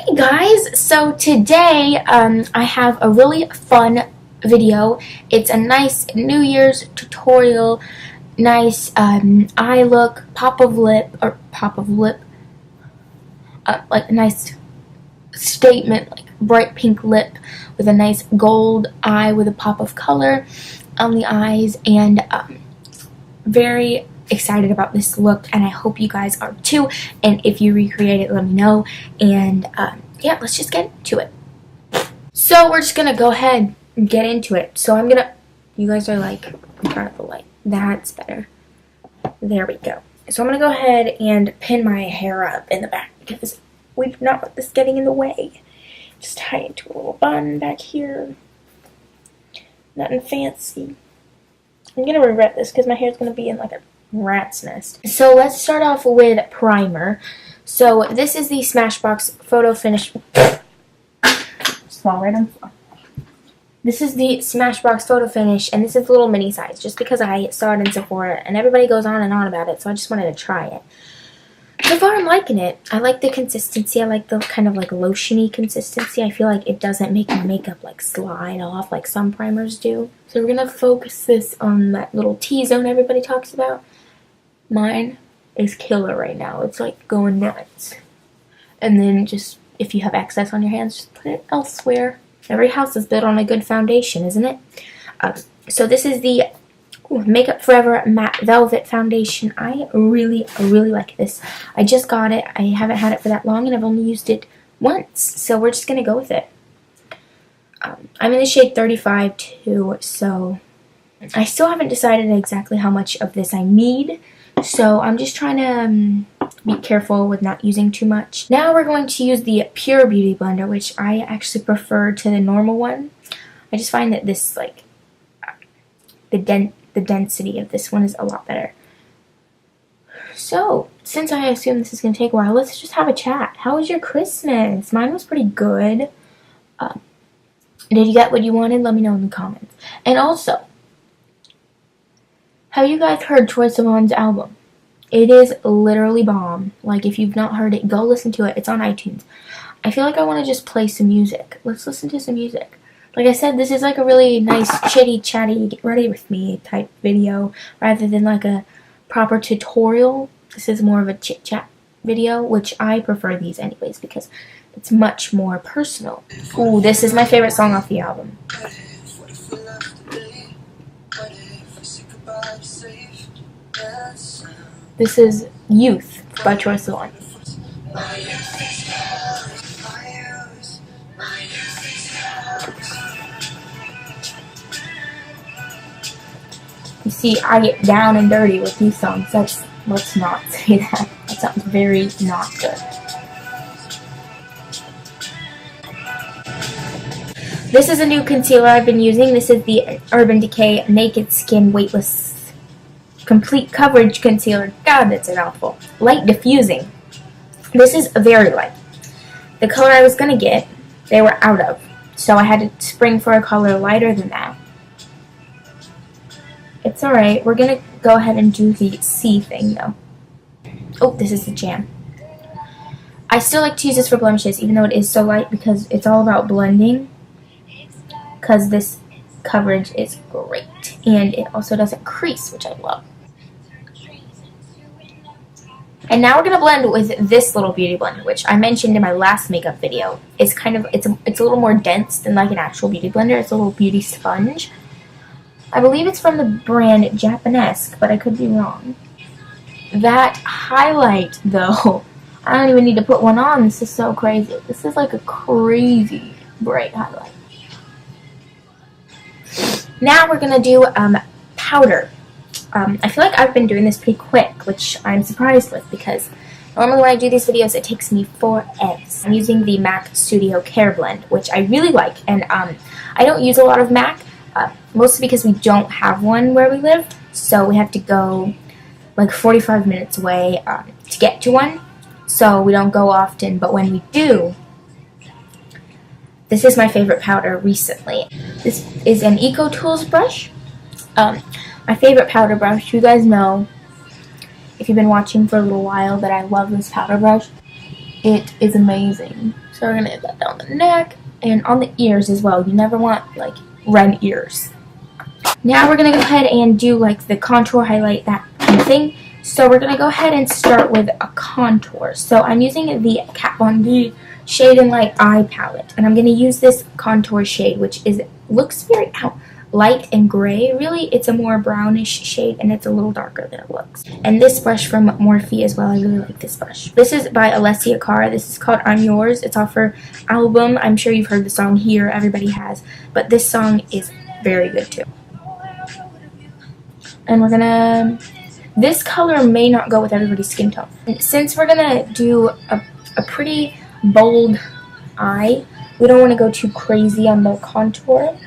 Hey guys, so today I have a really fun video. It's a nice New Year's tutorial, nice eye look, pop of lip, like a nice statement, like bright pink lip with a nice gold eye with a pop of color on the eyes, and very excited about this look, and I hope you guys are too. And if you recreate it, let me know. And yeah, let's just get to it. So we're just gonna go ahead and get into it. So you guys are like in front of the light. That's better. There we go. So I'm gonna go ahead and pin my hair up in the back because we do not want this getting in the way. Just tie it to a little bun back here. Nothing fancy. I'm gonna regret this because my hair is gonna be in like a rat's nest. So let's start off with primer. So this is the Smashbox Photo Finish. Fall right on the floor. This is the Smashbox Photo Finish, and this is a little mini size just because I saw it in Sephora and everybody goes on and on about it, so I just wanted to try it. So far I'm liking it. I like the consistency. I like the kind of like lotion-y consistency. I feel like it doesn't make my makeup like slide off like some primers do. So we're gonna focus this on that little T-zone everybody talks about. Mine is killer right now. It's like going nuts. And then just, if you have excess on your hands, just put it elsewhere. Every house is built on a good foundation, isn't it? So this is the Makeup Forever Matte Velvet Foundation. I really like this. I just got it. I haven't had it for that long, and I've only used it once. So we're just going to go with it. I'm in the shade 35 too, so I still haven't decided exactly how much of this I need. So I'm just trying to be careful with not using too much. Now we're going to use the Pure Beauty Blender, which I actually prefer to the normal one. I just find that this, like, the density of this one is a lot better. So, since I assume this is going to take a while, let's just have a chat. How was your Christmas? Mine was pretty good. Did you get what you wanted? Let me know in the comments. And also, have you guys heard Troye Sivan's album? It is literally bomb. Like, if you've not heard it, go listen to it. It's on iTunes. I feel like I want to just play some music. Let's listen to some music. Like I said, this is like a really nice, chitty, chatty, get ready with me type video, rather than like a proper tutorial. This is more of a chit-chat video, which I prefer these anyways because it's much more personal. Ooh, this is my favorite song off the album. This is Youth by Troye Sivan. You see, I get down and dirty with these songs. Let's not say that. That sounds very not good. This is a new concealer I've been using. This is the Urban Decay Naked Skin Weightless Complete Coverage Concealer. God, that's a mouthful. Light diffusing. This is very light. The color I was going to get, they were out of. So I had to spring for a color lighter than that. It's alright. We're going to go ahead and do the C thing, though. Oh, this is the jam. I still like to use this for blemishes, even though it is so light, because it's all about blending. Because this coverage is great. And it also doesn't crease, which I love. And now we're going to blend with this little beauty blender, which I mentioned in my last makeup video. It's a little more dense than like an actual beauty blender. It's a little beauty sponge. I believe it's from the brand Japanesque, but I could be wrong. That highlight, though, I don't even need to put one on. This is so crazy. This is like a crazy bright highlight. Now we're going to do powder. I feel like I've been doing this pretty quick, which I'm surprised with because normally when I do these videos, it takes me 4 eggs. I'm using the MAC Studio Care Blend, which I really like, and I don't use a lot of MAC, mostly because we don't have one where we live, so we have to go like 45 minutes away to get to one, so we don't go often, but when we do, this is my favorite powder recently. This is an Eco Tools brush. My favorite powder brush. You guys know, if you've been watching for a little while, that I love this powder brush. It is amazing. So we're going to get that down the neck and on the ears as well. You never want like red ears. Now we're going to go ahead and do like the contour, highlight, that kind of thing. So we're going to go ahead and start with a contour. So I'm using the Kat Von D Shade and Light Eye Palette. And I'm going to use this contour shade, which looks very light and gray. Really, it's a more brownish shade, and it's a little darker than it looks. And this brush from Morphe as well. I really like this brush. This is by Alessia Cara. This is called I'm Yours. It's off her album. I'm sure you've heard the song Here. Everybody has. But this song is very good too. And we're gonna, this color may not go with everybody's skin tone. And since we're gonna do a pretty bold eye, we don't want to go too crazy on the contour.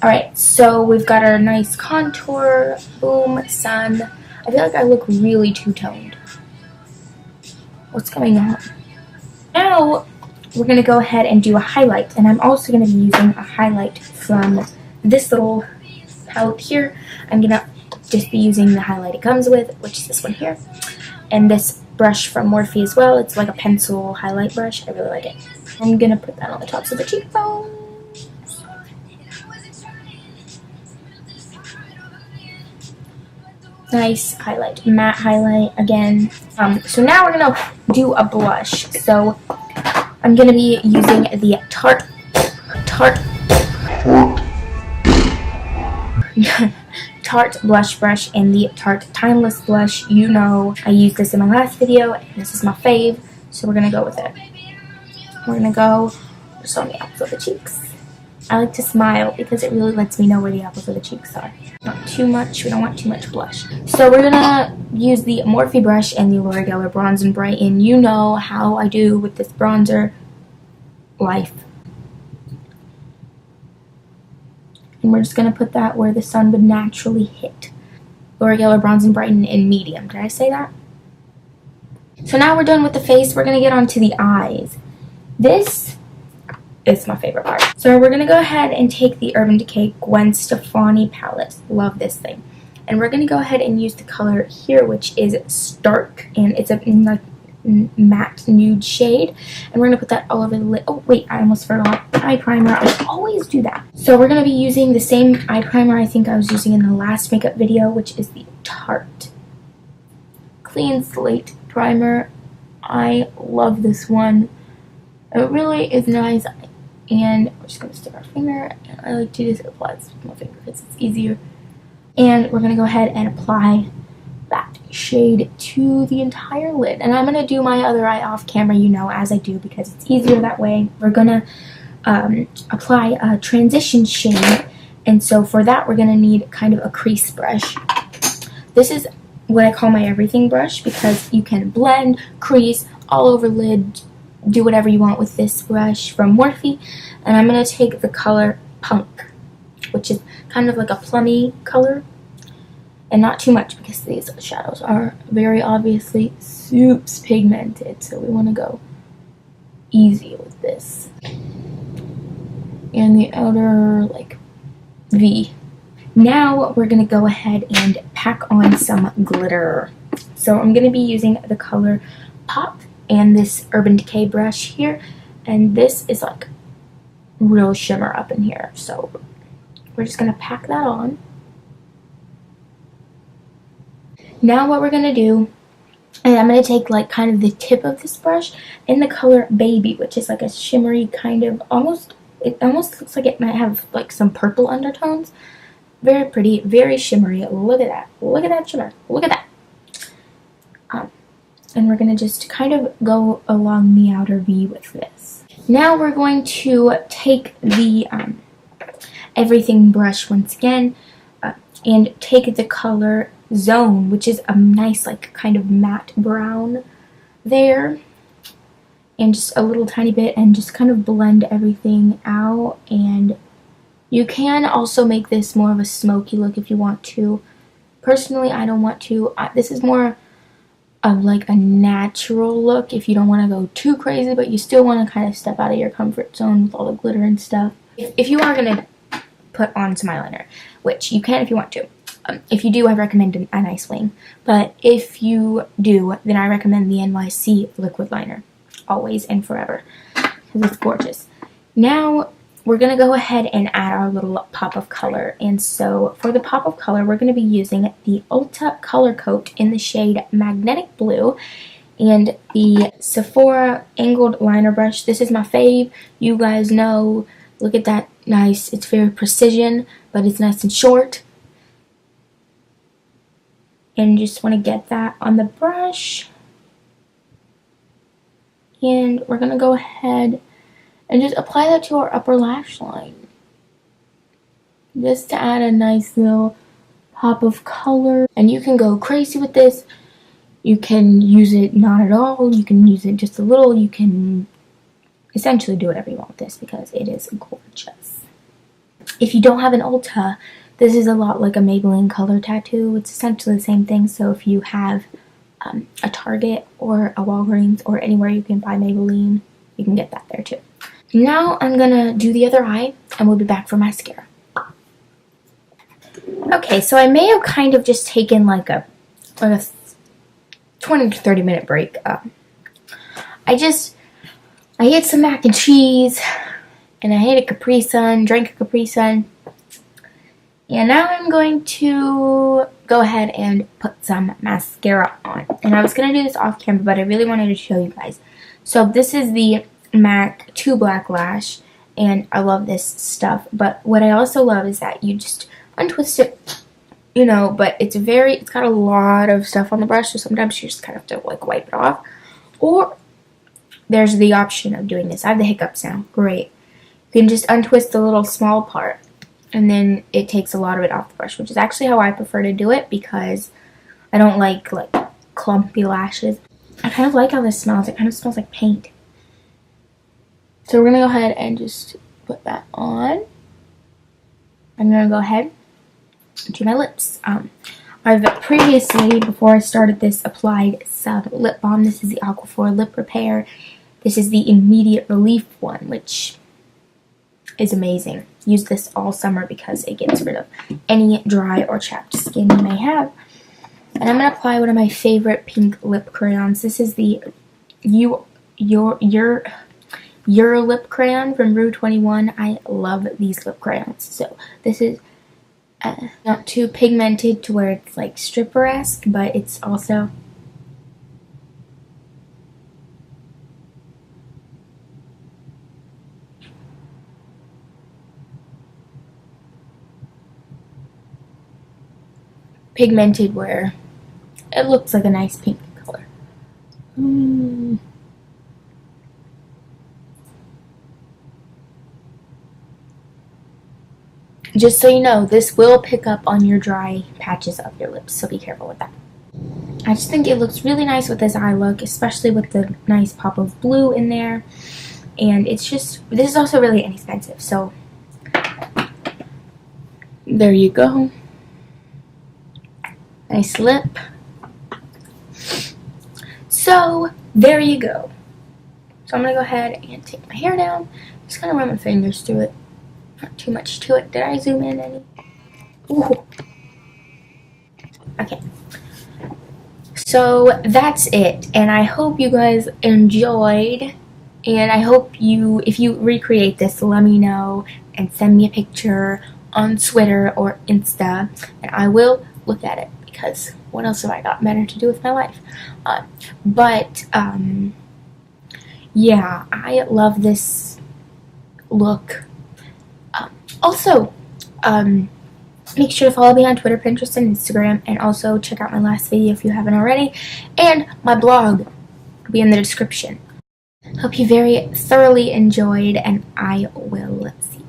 Alright, so we've got our nice contour, boom, sun. I feel like I look really two-toned. What's going on? Now, we're going to go ahead and do a highlight. And I'm also going to be using a highlight from this little palette here. I'm going to just be using the highlight it comes with, which is this one here. And this brush from Morphe as well. It's like a pencil highlight brush. I really like it. I'm going to put that on the tops of the cheekbone. Nice highlight, matte highlight again. So now we're gonna do a blush. So I'm gonna be using the Tarte blush brush and the Tarte Timeless blush. You know, I used this in my last video, and this is my fave. So we're gonna go with it. We're gonna go just on the apples of the cheeks. I like to smile because it really lets me know where the apples of the cheeks are. Not too much, we don't want too much blush. So we're gonna use the Morphe brush and the L'Oreal Bronze and Brighten. You know how I do with this bronzer life. And we're just gonna put that where the sun would naturally hit. L'Oreal Bronze and Brighten in medium. Did I say that? So now we're done with the face. We're gonna get onto the eyes. This is my favorite part. So we're gonna go ahead and take the Urban Decay Gwen Stefani palette. Love this thing. And we're gonna go ahead and use the color here, which is Stark, and it's a like matte nude shade. And we're gonna put that all over the lid. Oh wait, I almost forgot eye primer. I always do that. So we're gonna be using the same eye primer I think I was using in the last makeup video, which is the Tarte Clean Slate primer. I love this one. It really is nice. And we're just going to stick our finger, and I like to just apply this with my finger because it's easier. And we're going to go ahead and apply that shade to the entire lid. And I'm going to do my other eye off camera, you know, as I do, because it's easier that way. We're going to apply a transition shade, and so for that we're going to need kind of a crease brush. This is what I call my everything brush because you can blend, crease, all over lid, do whatever you want with this brush from Morphe. And I'm going to take the color Punk, which is kind of like a plummy color, and not too much because these shadows are very obviously soups pigmented, so we want to go easy with this. And the outer like V. Now we're going to go ahead and pack on some glitter. So I'm going to be using the color Pop and this Urban Decay brush here, and this is like real shimmer up in here, so we're just gonna pack that on. Now what we're gonna do, and I'm gonna take like kind of the tip of this brush in the color Baby, which is like a shimmery kind of it almost looks like it might have like some purple undertones. Very pretty, very shimmery. Look at that, look at that shimmer, look at that. And we're going to just kind of go along the outer V with this. Now we're going to take the everything brush once again and take the color Zone, which is a nice like kind of matte brown there, and just a little tiny bit, and just kind of blend everything out. And you can also make this more of a smoky look if you want to. Personally, I don't want to. This is more of like a natural look if you don't want to go too crazy, but you still want to kind of step out of your comfort zone with all the glitter and stuff. If you are going to put on some eyeliner, which you can if you want to. If you do, I recommend a nice wing. But if you do, then I recommend the NYC liquid liner. always and forever because it's gorgeous. Now we're going to go ahead and add our little pop of color. And so for the pop of color, we're going to be using the Ulta Color Coat in the shade Magnetic Blue and the Sephora Angled Liner Brush. This is my fave. You guys know, look at that, nice. It's very precision, but it's nice and short. And just want to get that on the brush. And we're going to go ahead and just apply that to our upper lash line. Just to add a nice little pop of color. And you can go crazy with this. You can use it not at all. You can use it just a little. You can essentially do whatever you want with this because it is gorgeous. If you don't have an Ulta, this is a lot like a Maybelline color tattoo. It's essentially the same thing. So if you have a Target or a Walgreens or anywhere you can buy Maybelline, you can get that there too. Now I'm gonna do the other eye and we'll be back for mascara. Okay, so I may have kind of just taken like a 20 to 30 minute break. I ate some mac and cheese and I ate a Capri Sun, drank a Capri Sun. And now I'm going to go ahead and put some mascara on. And I was going to do this off camera, but I really wanted to show you guys. So this is the MAC 2 Black Lash, and I love this stuff. But what I also love is that you just untwist it, you know, but it's got a lot of stuff on the brush, so sometimes you just kind of have to like wipe it off. Or there's the option of doing this. I have the hiccups now. Great. You can just untwist the little small part, and then it takes a lot of it off the brush, which is actually how I prefer to do it because I don't like clumpy lashes. I kind of like how this smells. It kind of smells like paint. So we're going to go ahead and just put that on. I'm going to go ahead and do my lips. I've previously, before I started this, applied some lip balm. This is the Aquaphor Lip Repair. This is the Immediate Relief one, which is amazing. Use this all summer because it gets rid of any dry or chapped skin you may have. And I'm going to apply one of my favorite pink lip crayons. This is the Your Lip Crayon from Rue 21. I love these lip crayons. So this is not too pigmented to where it's like stripper-esque, but it's also pigmented where it looks like a nice pink color. Just so you know, this will pick up on your dry patches of your lips, so be careful with that. I just think it looks really nice with this eye look, especially with the nice pop of blue in there. And it's just, this is also really inexpensive, so there you go. Nice lip. So there you go. So I'm going to go ahead and take my hair down. Just kind of run my fingers through it. Not too much to it. Did I zoom in any? Ooh. Okay. So that's it. And I hope you guys enjoyed. And I hope if you recreate this, let me know and send me a picture on Twitter or Insta. And I will look at it because what else have I got better to do with my life? Yeah, I love this look. Also, make sure to follow me on Twitter, Pinterest, and Instagram, and also check out my last video if you haven't already, and my blog will be in the description. Hope you very thoroughly enjoyed, and I will see you.